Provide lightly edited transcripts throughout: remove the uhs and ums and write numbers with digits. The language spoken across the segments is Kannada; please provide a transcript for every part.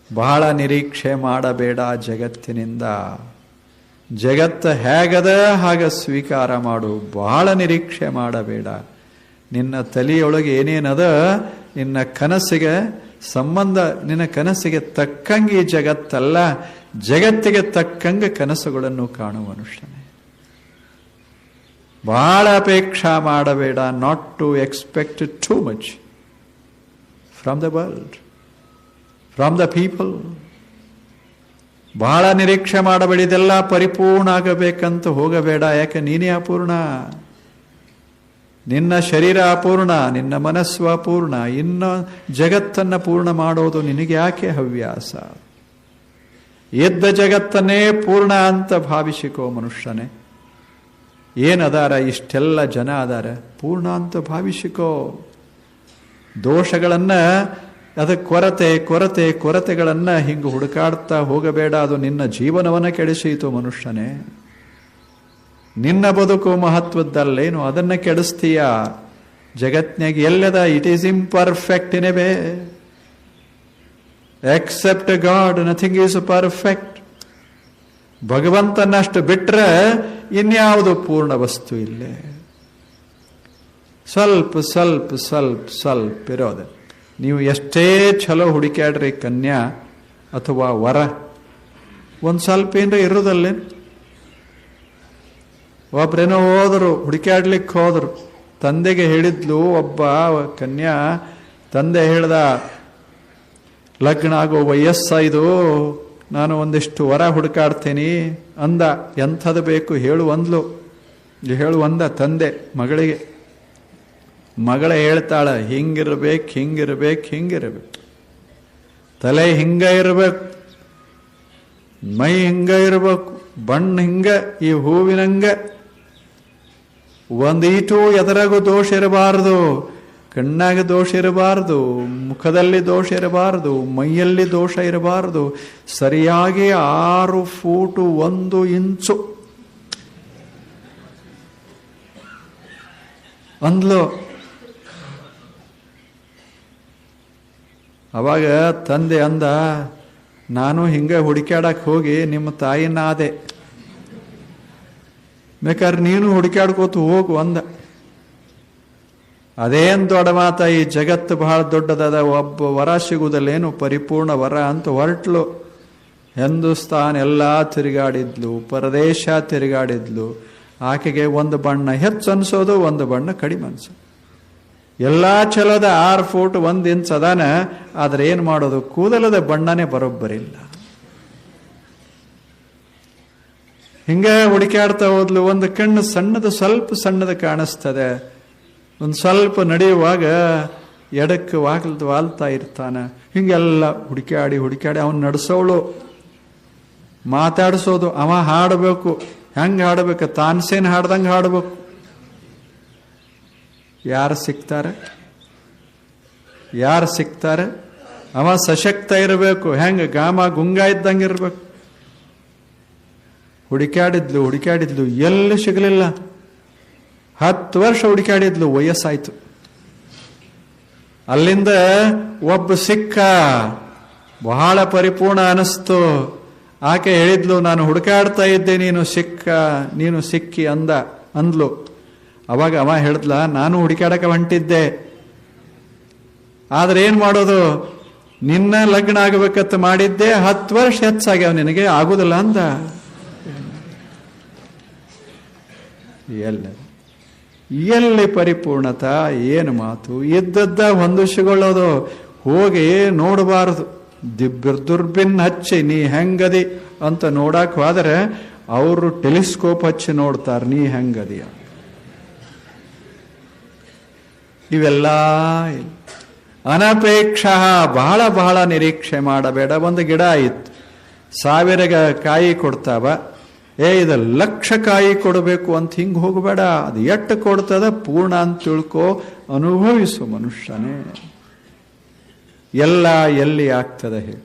ಬಹಳ ನಿರೀಕ್ಷೆ ಮಾಡಬೇಡ ಜಗತ್ತಿನಿಂದ. ಜಗತ್ತು ಹೇಗದ ಹಾಗೆ ಸ್ವೀಕಾರ ಮಾಡು, ಬಹಳ ನಿರೀಕ್ಷೆ ಮಾಡಬೇಡ. ನಿನ್ನ ತಲೆಯೊಳಗೆ ಏನೇನದ, ನಿನ್ನ ಕನಸಿಗೆ ಸಂಬಂಧ, ನಿನ್ನ ಕನಸಿಗೆ ತಕ್ಕಂಗೆ ಈ ಜಗತ್ತಲ್ಲ, ಜಗತ್ತಿಗೆ ತಕ್ಕಂಗೆ ಕನಸುಗಳನ್ನು ಕಾಣುವ ಮನುಷ್ಯನೇ. ಬಹಳ ಅಪೇಕ್ಷಾ ಮಾಡಬೇಡ. Not to expect too much from the world, from the people. ಬಹಳ ನಿರೀಕ್ಷೆ ಮಾಡಬೇಡ. ಇದೆಲ್ಲ ಪರಿಪೂರ್ಣ ಆಗಬೇಕಂತ ಹೋಗಬೇಡ. ಯಾಕೆ ನೀನೇ ಅಪೂರ್ಣ. ನಿನ್ನ ಶರೀರ ಅಪೂರ್ಣ, ನಿನ್ನ ಮನಸ್ಸು ಅಪೂರ್ಣ. ಇನ್ನು ಜಗತ್ತನ್ನು ಪೂರ್ಣ ಮಾಡೋದು ನಿನಗೆ ಯಾಕೆ ಹವ್ಯಾಸ? ಎದ್ದ ಜಗತ್ತನ್ನೇ ಪೂರ್ಣ ಅಂತ ಭಾವಿಸಿಕೋ ಮನುಷ್ಯನೇ. ಏನದಾರ, ಇಷ್ಟೆಲ್ಲ ಜನ ಅದಾರ, ಪೂರ್ಣ ಅಂತ ಭಾವಿಸಿಕೋ. ದೋಷಗಳನ್ನ, ಅದಕ್ಕೆ ಕೊರತೆಗಳನ್ನ ಹಿಂಗೆ ಹುಡುಕಾಡ್ತಾ ಹೋಗಬೇಡ. ಅದು ನಿನ್ನ ಜೀವನವನ್ನ ಕೆಡಿಸೀತು ಮನುಷ್ಯನೇ. ನಿನ್ನ ಬದುಕು ಮಹತ್ವದ್ದಲ್ಲೇನು, ಅದನ್ನ ಕೆಡಿಸ್ತೀಯ. ಜಗತ್ನಾಗ ಎಲ್ಲದ it is imperfect in a way. Except God nothing is perfect. ಭಗವಂತನಷ್ಟು ಬಿಟ್ರೆ ಇನ್ಯಾವುದು ಪೂರ್ಣ ವಸ್ತು ಇಲ್ಲೇ. ಸ್ವಲ್ಪ ಇರೋದು. ನೀವು ಎಷ್ಟೇ ಚಲೋ ಹುಡುಕ್ಯಾಡ್ರಿ ಕನ್ಯಾ ಅಥವಾ ವರ, ಒಂದು ಸ್ವಲ್ಪ ಏನ್ರ ಇರೋದಲ್ಲೇ. ಒಬ್ರೇನೋ ಹೋದರು, ಹುಡುಕ್ಯಾಡ್ಲಿಕ್ಕೆ ಹೋದರು. ತಂದೆಗೆ ಹೇಳಿದ್ಲು ಒಬ್ಬ ಕನ್ಯಾ. ತಂದೆ ಹೇಳ್ದ, ಲಗ್ನ ಆಗೋ ವಯಸ್ಸಾಯ್ದು, ನಾನು ಒಂದಿಷ್ಟು ವರ ಹುಡುಕಾಡ್ತೀನಿ ಅಂದ. ಎಂಥದ್ದು ಬೇಕು ಹೇಳುವಂದ ತಂದೆ ಮಗಳಿಗೆ. ಮಗಳ ಹೇಳ್ತಾಳ, ಹಿಂಗಿರ್ಬೇಕು, ತಲೆ ಹಿಂಗ ಇರಬೇಕು, ಮೈ ಹಿಂಗ ಇರಬೇಕು, ಬಣ್ಣ ಹಿಂಗ, ಈ ಹೂವಿನಂಗ, ಒಂದೀಟು ಎದರಾಗೂ ದೋಷ ಇರಬಾರದು, ಕಣ್ಣಾಗ ದೋಷ ಇರಬಾರದು, ಮುಖದಲ್ಲಿ ದೋಷ ಇರಬಾರದು, ಮೈಯಲ್ಲಿ ದೋಷ ಇರಬಾರದು. ಸರಿಯಾಗಿ 6 ಫೂಟು 1 ಇಂಚು ಅಂದ್ಲು. ಅವಾಗ ತಂದೆ ಅಂದ, ನಾನು ಹಿಂಗೆ ಹುಡುಕ್ಯಾಡಕ್ಕೆ ಹೋಗಿ ನಿಮ್ಮ ತಾಯಿನ ಆದೆ, ಬೇಕಾದ್ರೆ ನೀನು ಹುಡುಕ್ಯಾಡ್ಕೋತು ಹೋಗು ಅಂದ. ಅದೇನು ದೊಡ್ಡ ಮಾತ, ಈ ಜಗತ್ತು ಬಹಳ ದೊಡ್ಡದದ, ಒಬ್ಬ ವರ ಸಿಗುವುದಲ್ಲೇನು ಪರಿಪೂರ್ಣ ವರ ಅಂತ ಹೊರಟ್ಲು. ಹಿಂದೂಸ್ತಾನ್ ಎಲ್ಲ ತಿರುಗಾಡಿದ್ಲು, ಪರದೇಶ ತಿರುಗಾಡಿದ್ಲು. ಆಕೆಗೆ ಒಂದು ಬಣ್ಣ ಹೆಚ್ಚು ಅನ್ಸೋದು, ಒಂದು ಬಣ್ಣ ಕಡಿಮೆ ಅನ್ಸೋದು. ಎಲ್ಲ ಚಲೋದ 6 ಫೂಟ್ 1 ಇಂಚ್ ಅದಾನ. ಆದ್ರೆ ಏನು ಮಾಡೋದು, ಕೂದಲದ ಬಣ್ಣನೇ ಬರೋಬ್ಬರಿಲ್ಲ. ಹಿಂಗ ಹುಡುಕಾಡ್ತಾ ಹೋದ್ಲು. ಒಂದು ಕಣ್ಣು ಸ್ವಲ್ಪ ಸಣ್ಣದ ಕಾಣಿಸ್ತದೆ. ಒಂದು ಸ್ವಲ್ಪ ನಡೆಯುವಾಗ ಎಡಕ್ಕೆ ವಾಲ್ತಾ ಇರ್ತಾನ. ಹಿಂಗೆಲ್ಲ ಹುಡುಕಾಡಿ ಅವನು ನಡೆಸೋಳು, ಮಾತಾಡಿಸೋದು. ಅವ ಹಾಡಬೇಕು. ಹೆಂಗೆ ಹಾಡಬೇಕು? ತಾನ್ಸೇನ್ ಹಾಡ್ದಂಗೆ ಹಾಡಬೇಕು. ಯಾರು ಸಿಗ್ತಾರೆ? ಅವ ಸಶಕ್ತ ಇರಬೇಕು. ಹೆಂಗೆ ಗಾಮ ಗುಂಗ ಇದ್ದಂಗೆ ಇರಬೇಕು. ಹುಡುಕಾಡಿದ್ಲು, ಎಲ್ಲಿ ಸಿಗಲಿಲ್ಲ. 10 ವರ್ಷ ಹುಡುಕಾಡಿದ್ಲು, ವಯಸ್ಸಾಯ್ತು. ಅಲ್ಲಿಂದ ಒಬ್ಬ ಸಿಕ್ಕ, ಬಹಳ ಪರಿಪೂರ್ಣ ಅನಿಸ್ತು. ಆಕೆ ಹೇಳಿದ್ಲು, ನಾನು ಹುಡುಕಾಡ್ತಾ ಇದ್ದೆ, ನೀನು ಸಿಕ್ಕಿ ಅಂದ್ಲು. ಅವಾಗ ಅವ ಹೇಳಿದ್ಲ, ನಾನು ಹುಡುಕಾಡಕ್ಕೆ ಹೊಂಟಿದ್ದೆ, ಆದ್ರೆ ಏನ್ ಮಾಡೋದು, ನಿನ್ನ ಲಗ್ನ ಆಗಬೇಕಂತ ಮಾಡಿದ್ದೆ, 10 ವರ್ಷ ಹೆಚ್ಚಾಗ್ಯಾವ, ನಿನಗೆ ಆಗುದಿಲ್ಲ ಅಂದ. ಎಲ್ಲಿ ಪರಿಪೂರ್ಣತ, ಏನು ಮಾತು, ಇದ್ದದ್ದ ಹೊಂದಿಸಿಕೊಳ್ಳೋದು. ಹೋಗಿ ನೋಡಬಾರದು. ದುರ್ಬಿನ್ ಹಚ್ಚಿ ನೀ ಹೆಂಗದಿ ಅಂತ ನೋಡಕ್ ಹೋದರೆ ಅವರು ಟೆಲಿಸ್ಕೋಪ್ ಹಚ್ಚಿ ನೋಡ್ತಾರ ನೀ ಹೆಂಗದಿಯ. ಇವೆಲ್ಲ ಅನಪೇಕ್ಷ. ಬಹಳ ನಿರೀಕ್ಷೆ ಮಾಡಬೇಡ. ಒಂದು ಗಿಡ ಇತ್ತು, 1000 ಕಾಯಿ ಕೊಡ್ತಾವ. ಇದು 1,00,000 ಕಾಯಿ ಕೊಡಬೇಕು ಅಂತ ಹಿಂಗೆ ಹೋಗಬೇಡ. ಅದು ಎಷ್ಟು ಕೊಡ್ತದ ಪೂರ್ಣ ಅಂತ ತಿಳ್ಕೋ, ಅನುಭವಿಸು ಮನುಷ್ಯನೇ. ಎಲ್ಲ ಎಲ್ಲಿ ಆಗ್ತದೆ ಹೇಳಿ.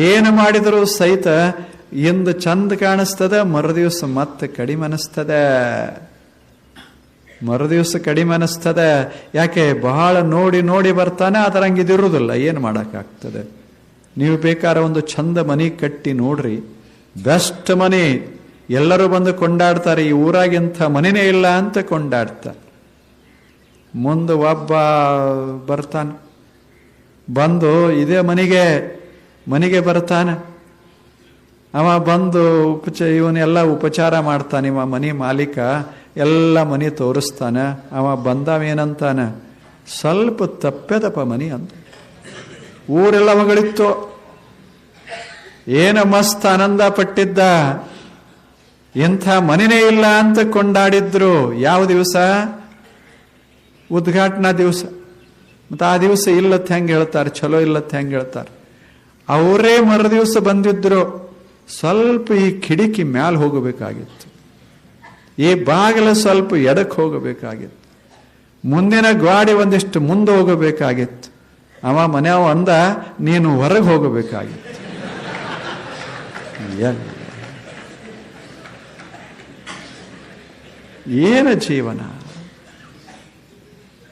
ಏನು ಮಾಡಿದರೂ ಸಹಿತ ಇಂದು ಚಂದ ಕಾಣಿಸ್ತದ, ಮರುದಿವಸ ಮತ್ತೆ ಕಡಿಮೆ ಅನಿಸ್ತದೆ. ಯಾಕೆ? ಬಹಳ ನೋಡಿ ಬರ್ತಾನೆ, ಅದರಂಗಿದಿರುವುದಿಲ್ಲ. ಏನು ಮಾಡೋಕ್ಕಾಗ್ತದೆ? ನೀವು ಬೇಕಾದ್ರೆ ಒಂದು ಚಂದ ಮನೆ ಕಟ್ಟಿ ನೋಡ್ರಿ, ಬೆಸ್ಟ್ ಮನೆ. ಎಲ್ಲರೂ ಬಂದು ಕೊಂಡಾಡ್ತಾರೆ, ಈ ಊರಾಗಿಂಥ ಮನೆನೇ ಇಲ್ಲ ಅಂತ ಕೊಂಡಾಡ್ತಾರೆ. ಮುಂದೆ ಒಬ್ಬ ಬರ್ತಾನೆ, ಬಂದು ಇದೇ ಮನೆಗೆ ಬರ್ತಾನೆ. ಅವ ಬಂದು ಇವನ್ನೆಲ್ಲ ಉಪಚಾರ ಮಾಡ್ತಾನೆ. ಇವ ಮನೆ ಮಾಲೀಕ ಎಲ್ಲ ಮನೆ ತೋರಿಸ್ತಾನೆ. ಅವ ಬಂದವೇನಂತಾನ, ಸ್ವಲ್ಪ ತಪ್ಪೆದಪ್ಪ ಮನೆ ಅಂತ. ಊರೆಲ್ಲ ಮಗಳಿತ್ತು, ಏನ ಮಸ್ತ್ ಆನಂದ ಪಟ್ಟಿದ್ದ. ಎಂಥ ಮನೆನೇ ಇಲ್ಲ ಅಂತ ಕೊಂಡಾಡಿದ್ರು. ಯಾವ ದಿವಸ? ಉದ್ಘಾಟನಾ ದಿವಸ. ಮತ್ತು ಆ ದಿವಸ ಇಲ್ಲತ್ ಹೆಂಗೆ ಹೇಳ್ತಾರೆ, ಚಲೋ ಇಲ್ಲತ್ ಹೆಂಗೆ ಹೇಳ್ತಾರೆ. ಅವರೇ ಮರು ದಿವಸ ಬಂದಿದ್ರು. ಸ್ವಲ್ಪ ಈ ಕಿಡಿಕಿ ಮ್ಯಾಲ ಹೋಗಬೇಕಾಗಿತ್ತು, ಈ ಬಾಗಿಲ ಸ್ವಲ್ಪ ಎಡಕ್ಕೆ ಹೋಗಬೇಕಾಗಿತ್ತು, ಮುಂದಿನ ಗಾಡಿ ಒಂದಿಷ್ಟು ಮುಂದೆ ಹೋಗಬೇಕಾಗಿತ್ತು. ಅವ ಮನೆಯವ ಅಂದ, ನೀನು ಹೊರಗೆ ಹೋಗಬೇಕಾಗಿತ್ತು. ಏನು ಜೀವನ!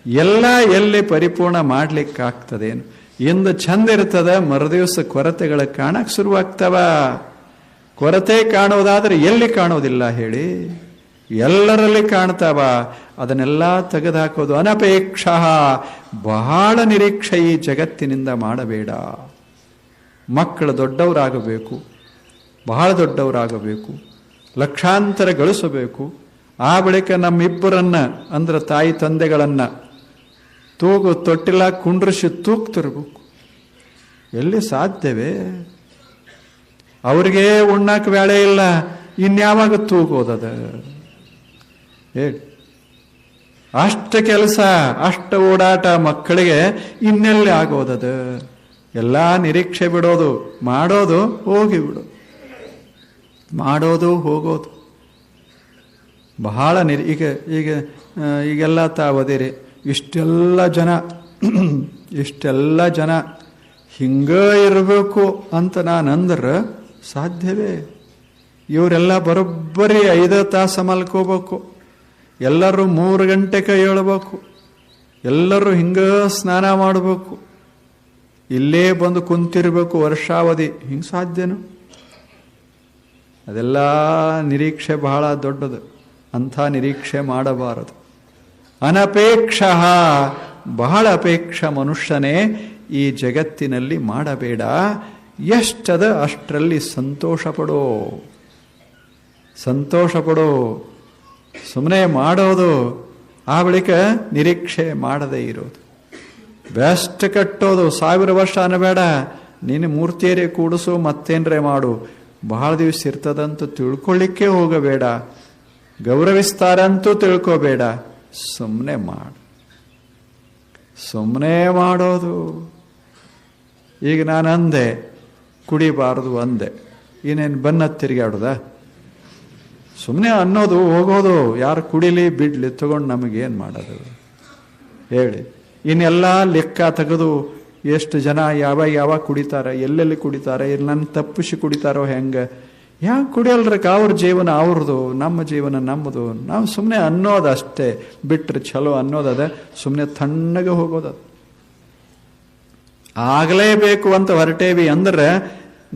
ಎಲ್ಲ ಎಲ್ಲಿ ಪರಿಪೂರ್ಣ ಮಾಡ್ಲಿಕ್ಕಾಗ್ತದೇನು? ಇಂದು ಚಂದ ಇರ್ತದ, ಮರುದಿವಸ ಕೊರತೆಗಳ ಕಾಣಕ್ ಶುರುವಾಗ್ತವ. ಕೊರತೆ ಕಾಣೋದಾದ್ರೆ ಎಲ್ಲಿ ಕಾಣೋದಿಲ್ಲ ಹೇಳಿ? ಎಲ್ಲರಲ್ಲಿ ಕಾಣ್ತಾವ. ಅದನ್ನೆಲ್ಲ ತೆಗೆದುಹಾಕೋದು ಅನಪೇಕ್ಷ. ಬಹಳ ನಿರೀಕ್ಷೆ ಈ ಜಗತ್ತಿನಿಂದ ಮಾಡಬೇಡ. ಮಕ್ಕಳು ದೊಡ್ಡವರಾಗಬೇಕು, ಬಹಳ ದೊಡ್ಡವರಾಗಬೇಕು, ಲಕ್ಷಾಂತರ ಗಳಿಸಬೇಕು. ಆ ಬಳಿಕ ನಮ್ಮಿಬ್ಬರನ್ನ ಅಂದ್ರೆ ತಾಯಿ ತಂದೆಗಳನ್ನ ತೊಟ್ಟಿಲ್ಲ ಕುಂಡ್ರಿಸಿ ತೂಗ್ತಿರ್ಬೇಕು. ಎಲ್ಲಿ ಸಾಧ್ಯವೇ? ಅವ್ರಿಗೆ ಉಣ್ಣಾಕ ವೇಳೆ ಇಲ್ಲ, ಇನ್ಯಾವಾಗ ತೂಗೋದದ ಹೇಳಿ? ಅಷ್ಟ ಕೆಲಸ, ಅಷ್ಟ ಓಡಾಟ ಮಕ್ಕಳಿಗೆ ಇನ್ನೆಲ್ಲಿ ಆಗೋದದ? ಎಲ್ಲ ನಿರೀಕ್ಷೆ ಬಿಡೋದು, ಮಾಡೋದು, ಹೋಗಿ ಬಿಡೋದು, ಮಾಡೋದು, ಹೋಗೋದು. ಬಹಳ ಈಗೆಲ್ಲ ತಾವದಿರಿ. ಇಷ್ಟೆಲ್ಲ ಜನ ಹಿಂಗ ಇರಬೇಕು ಅಂತ ನಾನಂದ್ರೆ ಸಾಧ್ಯವೇ? ಇವರೆಲ್ಲ ಬರೋಬ್ಬರಿ 5 ತಾಸು ಮಲ್ಕೋಬೇಕು, ಎಲ್ಲರೂ 3 ಗಂಟೆಗೆ ಏಳಬೇಕು, ಎಲ್ಲರೂ ಹಿಂಗ ಸ್ನಾನ ಮಾಡಬೇಕು, ಇಲ್ಲೇ ಬಂದು ಕುಂತಿರ್ಬೇಕು ವರ್ಷಾವಧಿ. ಹಿಂಗೆ ಸಾಧ್ಯನು? ಅದೆಲ್ಲ ನಿರೀಕ್ಷೆ ಬಹಳ ದೊಡ್ಡದು. ಅಂಥ ನಿರೀಕ್ಷೆ ಮಾಡಬಾರದು. ಅನಪೇಕ್ಷ, ಬಹಳ ಅಪೇಕ್ಷ ಮನುಷ್ಯನೇ ಈ ಜಗತ್ತಿನಲ್ಲಿ ಮಾಡಬೇಡ. ಎಷ್ಟದ ಅಷ್ಟರಲ್ಲಿ ಸಂತೋಷ ಪಡೋ. ಸುಮ್ಮನೆ ಮಾಡೋದು, ಆ ಬಳಿಕ ನಿರೀಕ್ಷೆ ಮಾಡದೇ ಇರೋದು. ಬೆಸ್ಟ್ ಕಟ್ಟೋದು, 1000 ವರ್ಷ ಅನ್ನಬೇಡ. ನೀನು ಮೂರ್ತಿಯರೇ ಕೂಡಿಸು, ಮತ್ತೇನ್ರೆ ಮಾಡು, ಬಹಳ ದಿವಸ ಇರ್ತದಂತೂ ತಿಳ್ಕೊಳ್ಳಿಕ್ಕೆ ಹೋಗಬೇಡ, ಗೌರವಿಸ್ತಾರಂತೂ ತಿಳ್ಕೋಬೇಡ. ಸುಮ್ಮನೆ ಮಾಡೋದು. ಈಗ ನಾನು ಅಂದೆ ಕುಡಿಬಾರದು ಅಂದೆ, ಇನ್ನೇನು ಬನ್ನ ತಿರುಗಾಡುದ? ಸುಮ್ಮನೆ ಅನ್ನೋದು, ಹೋಗೋದು. ಯಾರು ಕುಡಿಲಿ ಬಿಡ್ಲಿ, ತಗೊಂಡು ನಮಗೇನು ಮಾಡೋದು ಹೇಳಿ? ಇನ್ನೆಲ್ಲ ಲೆಕ್ಕ ತೆಗೆದು ಎಷ್ಟು ಜನ ಯಾವಾಗ ಕುಡಿತಾರೆ, ಎಲ್ಲೆಲ್ಲಿ ಕುಡಿತಾರೆ, ನನ್ನ ತಪ್ಪಿಸಿ ಕುಡಿತಾರೋ ಹೆಂಗೆ ಕುಡಿಯಲ್ರಕ್ಕ? ಅವ್ರ ಜೀವನ ಅವ್ರದ್ದು, ನಮ್ಮ ಜೀವನ ನಮ್ಮದು. ನಾವು ಸುಮ್ಮನೆ ಅನ್ನೋದಷ್ಟೇ, ಬಿಟ್ಟರೆ ಚಲೋ ಅನ್ನೋದದ. ಸುಮ್ಮನೆ ತಣ್ಣಗೆ ಹೋಗೋದು. ಆಗಲೇಬೇಕು ಅಂತ ಹೊರಟೇವಿ ಅಂದ್ರೆ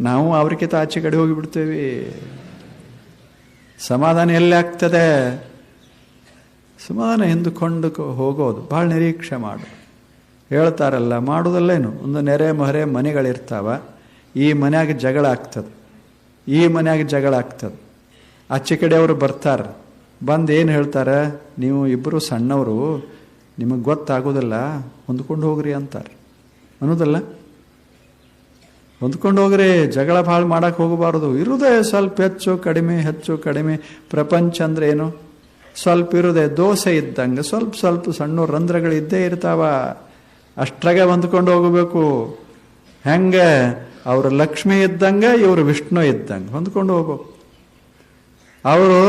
ನಾವು ಅವ್ರಿಗಿಂತ ಆಚೆ ಕಡೆ ಹೋಗಿಬಿಡ್ತೇವೆ. ಸಮಾಧಾನ ಎಲ್ಲಿ ಆಗ್ತದೆ? ಸಮಾಧಾನ ಹಿಂದುಕೊಂಡು ಹೋಗೋದು. ಭಾಳ ನಿರೀಕ್ಷೆ ಮಾಡು. ಹೇಳ್ತಾರಲ್ಲ, ಮಾಡೋದಲ್ಲೇನು? ಒಂದು ನೆರೆ ಮರೆ ಮನೆಗಳಿರ್ತಾವ, ಈ ಮನ್ಯಾಗ ಜಗಳ ಆಗ್ತದೆ, ಈ ಮನ್ಯಾಗ ಜಗಳ ಆಗ್ತದೆ. ಆಚೆ ಕಡೆಯವರು ಬರ್ತಾರೆ, ಬಂದು ಏನು ಹೇಳ್ತಾರೆ? ನೀವು ಇಬ್ಬರು ಸಣ್ಣವರು, ನಿಮಗೆ ಗೊತ್ತಾಗೋದಿಲ್ಲ, ಹೊಂದ್ಕೊಂಡು ಹೋಗ್ರಿ ಅಂತಾರೆ. ಅನ್ನೋದಲ್ಲ? ಹೊಂದ್ಕೊಂಡು ಹೋಗ್ರಿ, ಜಗಳ ಭಾಳ ಮಾಡಕ್ಕೆ ಹೋಗಬಾರ್ದು. ಇರುದೇ ಸ್ವಲ್ಪ ಹೆಚ್ಚು ಕಡಿಮೆ. ಪ್ರಪಂಚ ಅಂದ್ರೆ ಏನು? ಸ್ವಲ್ಪ ಇರುದೇ ದೋಸೆ ಇದ್ದಂಗೆ, ಸ್ವಲ್ಪ ಸಣ್ಣ ರಂಧ್ರಗಳು ಇದ್ದೇ ಇರ್ತಾವ. ಅಷ್ಟ್ರಾಗೆ ಹೊಂದ್ಕೊಂಡು ಹೋಗಬೇಕು. ಹೆಂಗೆ? ಅವರು ಲಕ್ಷ್ಮಿ ಇದ್ದಂಗೆ, ಇವರು ವಿಷ್ಣು ಇದ್ದಂಗೆ ಹೊಂದ್ಕೊಂಡು ಹೋಗ್ಬೇಕು. ಅವರು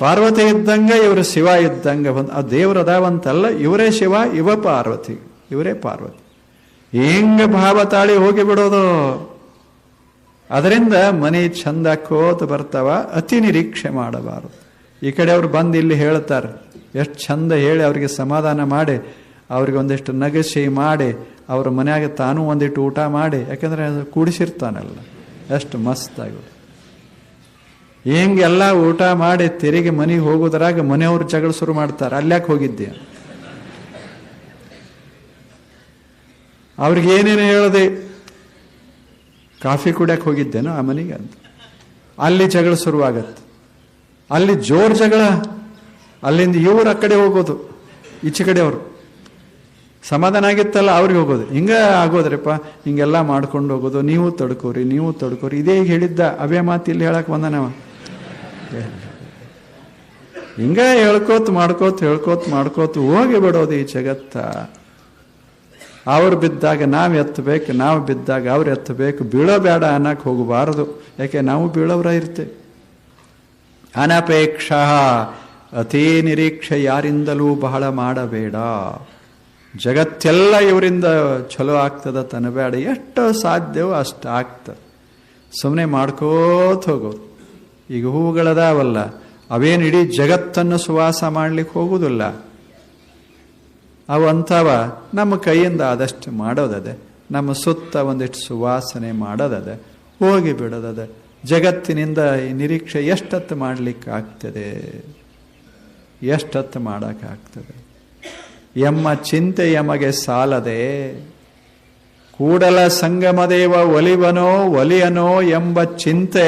ಪಾರ್ವತಿ ಇದ್ದಂಗೆ, ಇವರು ಶಿವ ಇದ್ದಂಗೆ. ಆ ದೇವರು ಅದಾವಂತಲ್ಲ, ಇವರೇ ಶಿವ, ಇವರೇ ಪಾರ್ವತಿ. ಹಿಂಗ ಭಾವ ತಾಳಿ ಹೋಗಿ ಬಿಡೋದು. ಅದರಿಂದ ಮನೆ ಚಂದಕ್ಕೋತ ಬರ್ತಾವ. ಅತಿ ನಿರೀಕ್ಷೆ ಮಾಡಬಾರದು. ಈ ಕಡೆ ಅವ್ರು ಬಂದು ಇಲ್ಲಿ ಹೇಳ್ತಾರೆ, ಎಷ್ಟು ಚಂದ ಹೇಳಿ ಅವ್ರಿಗೆ ಸಮಾಧಾನ ಮಾಡಿ, ಅವ್ರಿಗೆ ಒಂದಿಷ್ಟು ನಗಸಿ ಮಾಡಿ ಅವ್ರ ಮನ್ಯಾಗ ತಾನೂ ಒಂದಿಟ್ಟು ಊಟ ಮಾಡಿ, ಯಾಕಂದ್ರೆ ಅದು ಕೂಡಿಸಿರ್ತಾನಲ್ಲ, ಎಷ್ಟು ಮಸ್ತಾಗಿ. ಹಿಂಗೆಲ್ಲ ಊಟ ಮಾಡಿ ತಿರುಗಿ ಮನೆಗೆ ಹೋಗೋದ್ರಾಗ ಮನೆಯವ್ರು ಜಗಳ ಶುರು ಮಾಡ್ತಾರೆ, ಅಲ್ಯಾಕೆ ಹೋಗಿದ್ದೆ, ಅವ್ರಿಗೆ ಏನೇನು ಹೇಳದೆ, ಕಾಫಿ ಕುಡಿಯಕ್ಕೆ ಹೋಗಿದ್ದೇನೋ ಆ ಮನೆಗೆ ಅಂತ. ಅಲ್ಲಿ ಜಗಳ ಶುರುವಾಗತ್ತೆ, ಅಲ್ಲಿ ಜೋರ್ ಜಗಳ. ಅಲ್ಲಿಂದ ಇವ್ರು ಆ ಕಡೆ ಹೋಗೋದು, ಈಚೆ ಕಡೆ ಅವರು ಸಮಾಧಾನ ಆಗಿತ್ತಲ್ಲ ಅವ್ರಿಗೆ ಹೋಗೋದು. ಹಿಂಗ ಆಗೋದ್ರಪ್ಪ, ಹಿಂಗೆಲ್ಲ ಮಾಡ್ಕೊಂಡು ಹೋಗೋದು. ನೀವು ತಡ್ಕೋರಿ, ನೀವು ತಡ್ಕೋರಿ, ಇದೇ ಹೇಳಿದ್ದ ಅವೇ ಮಾತು ಇಲ್ಲಿ ಹೇಳಕ್ ಬಂದನವ. ಹಿಂಗ ಹೇಳ್ಕೋತ ಮಾಡ್ಕೋತ ಹೋಗಿ ಬಿಡೋದು ಈ ಜಗತ್ತ. ಅವ್ರು ಬಿದ್ದಾಗ ನಾವು ಎತ್ತಬೇಕು, ನಾವು ಬಿದ್ದಾಗ ಅವ್ರು ಎತ್ತಬೇಕು. ಬೀಳೋ ಬೇಡ ಅನ್ನಕ್ಕೆ ಹೋಗಬಾರದು, ಯಾಕೆ ನಾವು ಬೀಳೋರ ಇರ್ತೇವೆ. ಅನಪೇಕ್ಷ, ಅತೀ ನಿರೀಕ್ಷೆ ಯಾರಿಂದಲೂ ಬಹಳ ಮಾಡಬೇಡ. ಜಗತ್ತೆಲ್ಲ ಇವರಿಂದ ಚಲೋ ಆಗ್ತದ ತನಬೇಡ, ಎಷ್ಟು ಸಾಧ್ಯವೋ ಅಷ್ಟು ಆಗ್ತದೆ. ಸುಮ್ಮನೆ ಮಾಡ್ಕೋತ ಹೋಗೋದು. ಈಗ ಹೂವುಗಳದಾವಲ್ಲ, ಅವೇನು ಇಡೀ ಜಗತ್ತನ್ನು ಸುವಾಸ ಮಾಡ್ಲಿಕ್ಕೆ ಹೋಗುವುದಿಲ್ಲ. ಅವು ಅಂಥವ ನಮ್ಮ ಕೈಯಿಂದ ಆದಷ್ಟು ಮಾಡೋದದೆ, ನಮ್ಮ ಸುತ್ತ ಒಂದಿಷ್ಟು ಸುವಾಸನೆ ಮಾಡೋದದೆ, ಹೋಗಿ ಬಿಡೋದದೆ. ಜಗತ್ತಿನಿಂದ ಈ ನಿರೀಕ್ಷೆ ಎಷ್ಟತ್ತು ಮಾಡಲಿಕ್ಕಾಗ್ತದೆ, ಎಷ್ಟತ್ತು ಮಾಡೋಕ್ಕಾಗ್ತದೆ. ಎಮ್ಮ ಚಿಂತೆ ಯಮಗೆ ಸಾಲದೆ, ಕೂಡಲ ಸಂಗಮದೇವ ಒಲಿವನೋ ಒಲಿಯನೋ ಎಂಬ ಚಿಂತೆ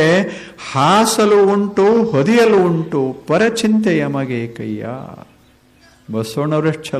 ಹಾಸಲು ಉಂಟು ಹೊದಿಯಲು ಉಂಟು, ಪರಚಿಂತೆ ಯಮಗೆ ಕಯ್ಯ. ಬಸವಣ್ಣವರೆಷ್ಟು ಚಲೋ